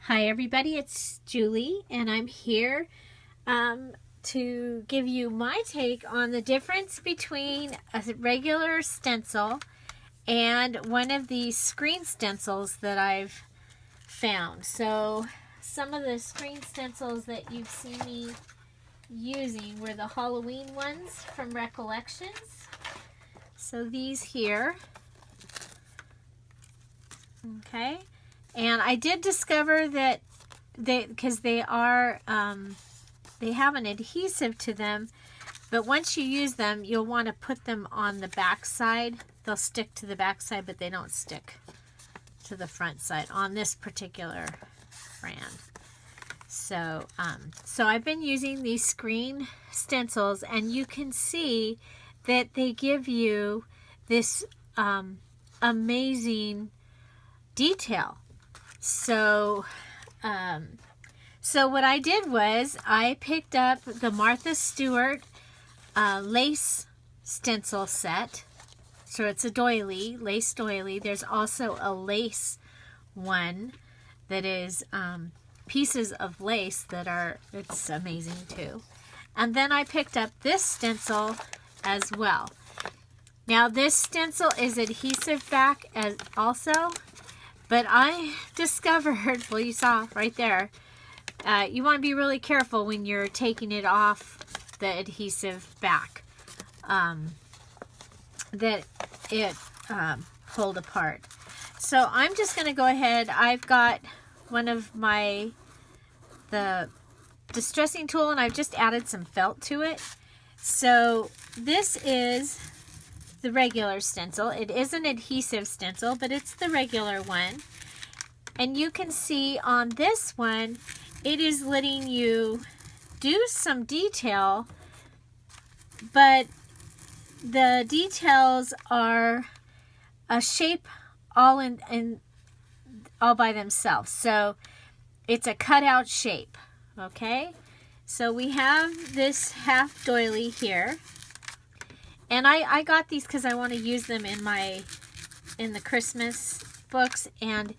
Hi everybody, it's Julie and I'm here to give you my take on the difference between a regular stencil and one of these screen stencils that I've found. So some of the screen stencils that you've seen me using were the Halloween ones from Recollections. So these here. Okay. And I did discover that because they have an adhesive to them, but once you use them, you'll want to put them on the back side. They'll stick to the back side, but they don't stick to the front side on this particular brand. So, so I've been using these screen stencils, and you can see that they give you this amazing detail. So what I did was I picked up the Martha Stewart lace stencil set. So it's a doily, lace doily. There's also a lace one that is pieces of lace that are, it's amazing too. And then I picked up this stencil as well. Now this stencil is adhesive back as also. But I discovered, well, you saw right there, you want to be really careful when you're taking it off the adhesive back, that it pulled apart. So I'm just going to go ahead. I've got one of the distressing tool, and I've just added some felt to it. So this is the regular stencil. It is an adhesive stencil, but it's the regular one. And you can see on this one, it is letting you do some detail, but the details are a shape all all by themselves. So it's a cutout shape, okay? So we have this half doily here. And I got these because I want to use them in the Christmas books and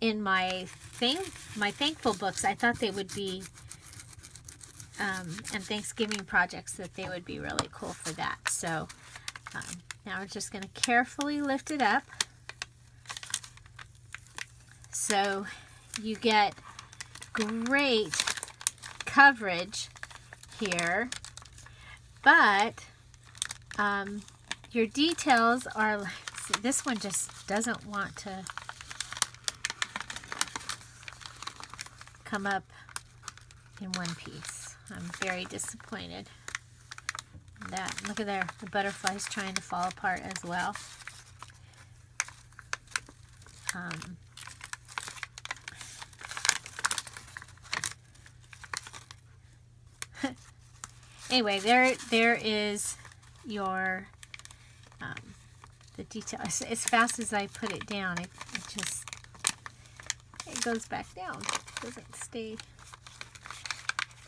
in my thankful books. I thought they would be, and Thanksgiving projects, that they would be really cool for that. So now we're just going to carefully lift it up. So you get great coverage here, but your details are like, see, this one just doesn't want to come up in one piece. I'm very disappointed. Look at there, the butterfly's trying to fall apart as well. Anyway, there is your the detail. As fast as I put it down, it goes back down. It doesn't stay.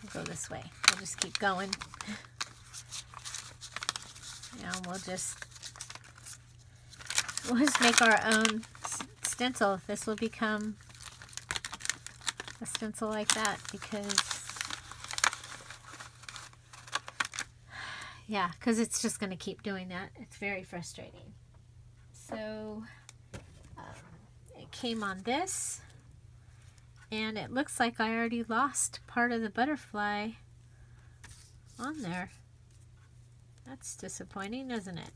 We'll go this way. We'll just keep going. Now we'll just make our own stencil. This will become a stencil like that, because yeah, because it's just going to keep doing that. It's very frustrating. So it came on this, and it looks like I already lost part of the butterfly on there. That's disappointing, isn't it?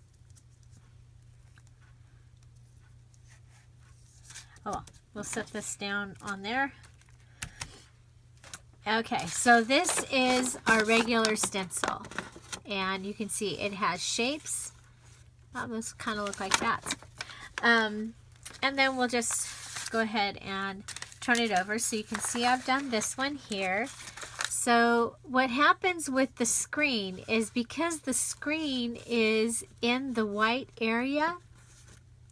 Oh well, we'll set this down on there. Okay, so this is our regular stencil. And you can see it has shapes. Oh, those kind of look like that. And then we'll just go ahead and turn it over so you can see I've done this one here. So what happens with the screen is, because the screen is in the white area,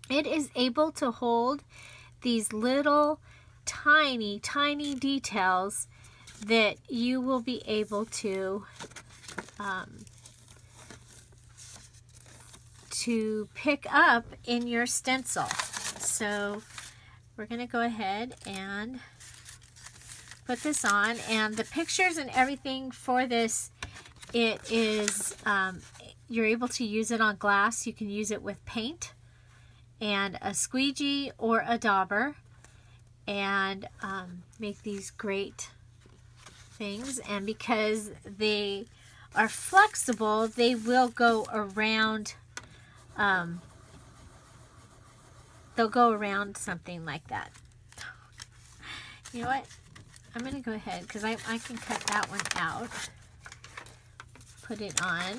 it is able to hold these little tiny, tiny details that you will be able to pick up in your stencil. So we're going to go ahead and put this on, and the pictures and everything for this, it is, you're able to use it on glass. You can use it with paint and a squeegee or a dauber, and make these great things. And because they are flexible, they will go around, they'll go around something like that. You know what? I'm going to go ahead, because I can cut that one out. Put it on.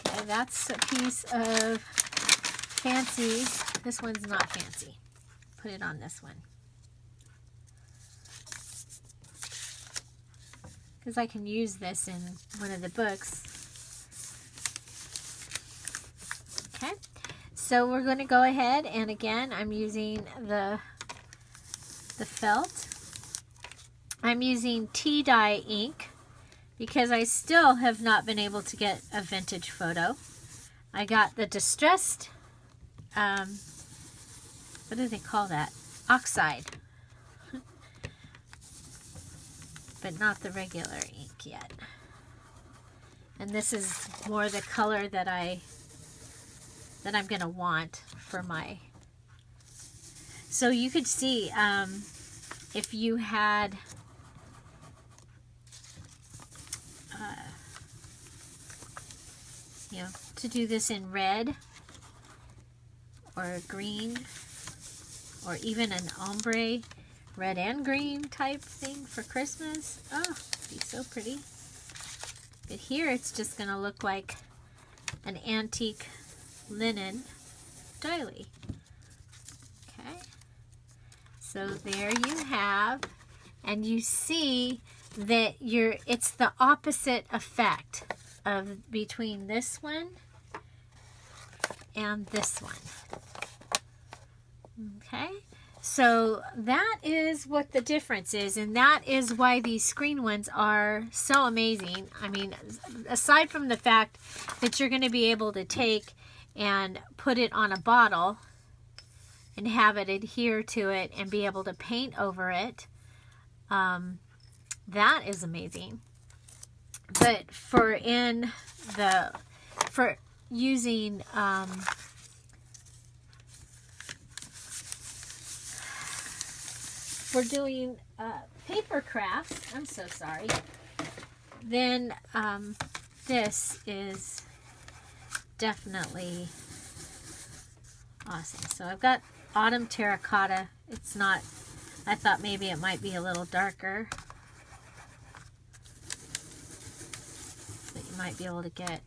Okay, that's a piece of fancy. This one's not fancy. Put it on this one. Because I can use this in one of the books. Okay, so we're going to go ahead, and again, I'm using the felt. I'm using tea dye ink because I still have not been able to get a vintage photo. I got the distressed, what do they call that? Oxide. But not the regular ink yet. And this is more the color that I'm going to want for my... So you could see if you had you know, to do this in red or green or even an ombre red and green type thing for Christmas. Oh, it'd be so pretty. But here it's just going to look like an antique linen doily. Okay. So there you have, and you see that it's the opposite effect of between this one and this one. Okay, so that is what the difference is, and that is why these screen ones are so amazing. I mean, aside from the fact that you're going to be able to take and put it on a bottle and have it adhere to it and be able to paint over it, that is amazing. But for using for doing paper crafts, I'm so sorry, then this is definitely awesome. So I've got autumn terracotta. It's not, I thought maybe it might be a little darker, but you might be able to get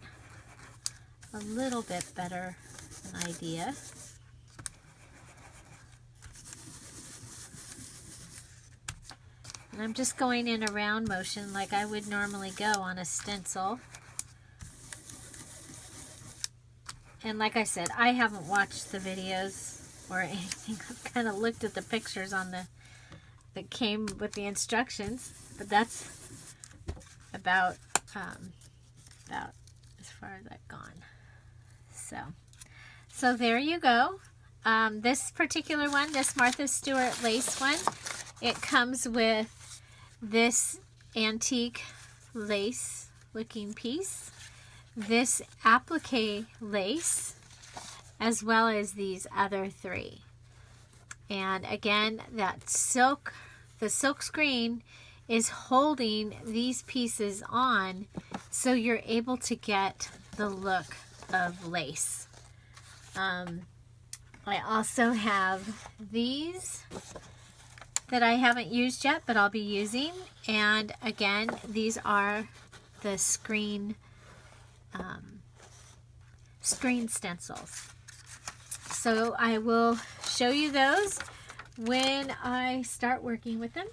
a little bit better an idea. And I'm just going in a round motion like I would normally go on a stencil. And like I said, I haven't watched the videos or anything. I've kind of looked at the pictures on that came with the instructions, but that's about as far as I've gone. So there you go. This particular one, this Martha Stewart lace one, it comes with this antique lace looking piece, this applique lace, as well as these other three. And again, that silk, the silk screen is holding these pieces on, so you're able to get the look of lace. I also have these that I haven't used yet, but I'll be using. And again, these are the screen stencils. So I will show you those when I start working with them.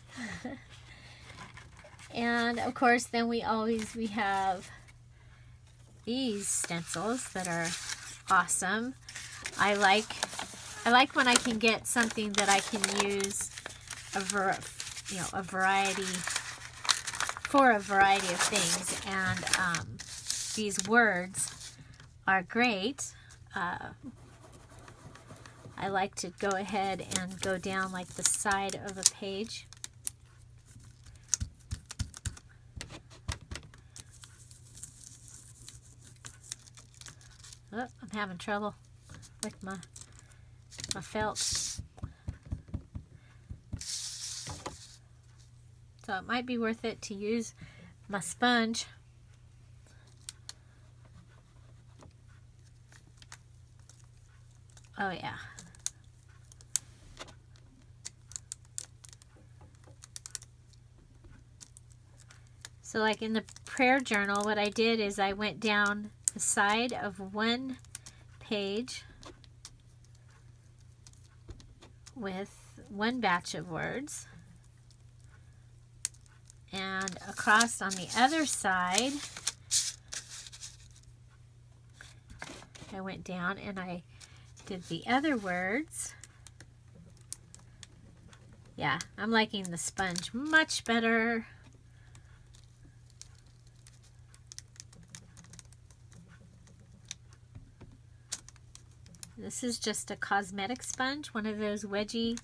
And of course, then we have these stencils that are awesome. I like when I can get something that I can use a variety of things, and these words are great. I like to go ahead and go down like the side of a page. Oh, I'm having trouble with my felt. So it might be worth it to use my sponge. Oh yeah. So like in the prayer journal, what I did is I went down the side of one page with one batch of words, and across on the other side I went down and I did the other words. Yeah, I'm liking the sponge much better. This is just a cosmetic sponge, one of those wedgy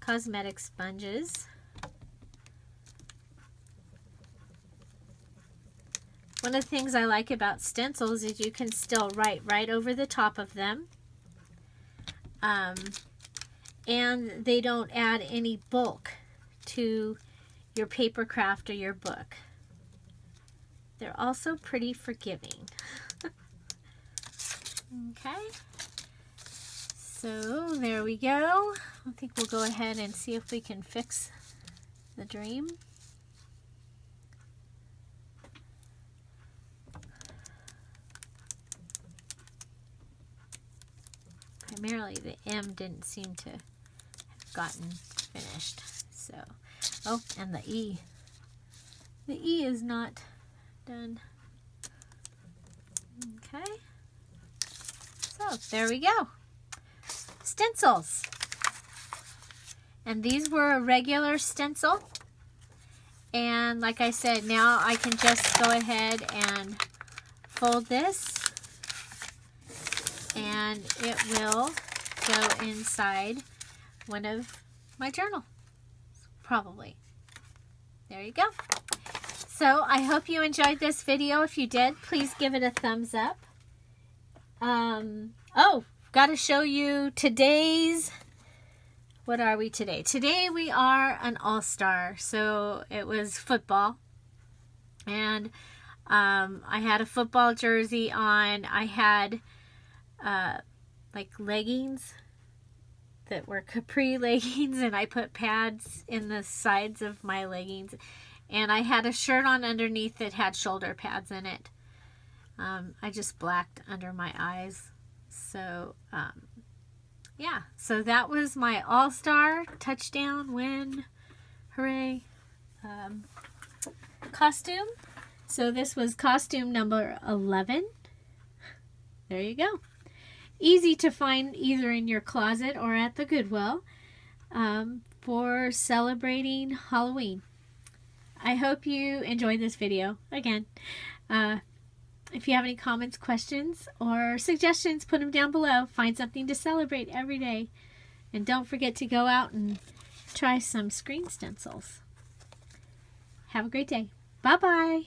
cosmetic sponges. One of the things I like about stencils is you can still write right over the top of them. And they don't add any bulk to your paper craft or your book. They're also pretty forgiving. Okay. So there we go. I think we'll go ahead and see if we can fix the dream. Primarily the M didn't seem to have gotten finished. So, oh, and the E. The E is not done. Okay. So there we go. Stencils. And these were a regular stencil. And like I said, now I can just go ahead and fold this. And it will go inside one of my journals. Probably. There you go. So I hope you enjoyed this video. If you did, please give it a thumbs up. Oh, got to show you today's, what are we today? Today we are an all-star. So it was football. And I had a football jersey on. I had like leggings that were capri leggings, and I put pads in the sides of my leggings, and I had a shirt on underneath that had shoulder pads in it. I just blacked under my eyes. So yeah, so that was my all-star touchdown win, hooray, costume. So this was costume number 11. There you go. Easy to find either in your closet or at the Goodwill for celebrating Halloween. I hope you enjoyed this video. Again, if you have any comments, questions, or suggestions, put them down below. Find something to celebrate every day. And don't forget to go out and try some screen stencils. Have a great day. Bye-bye.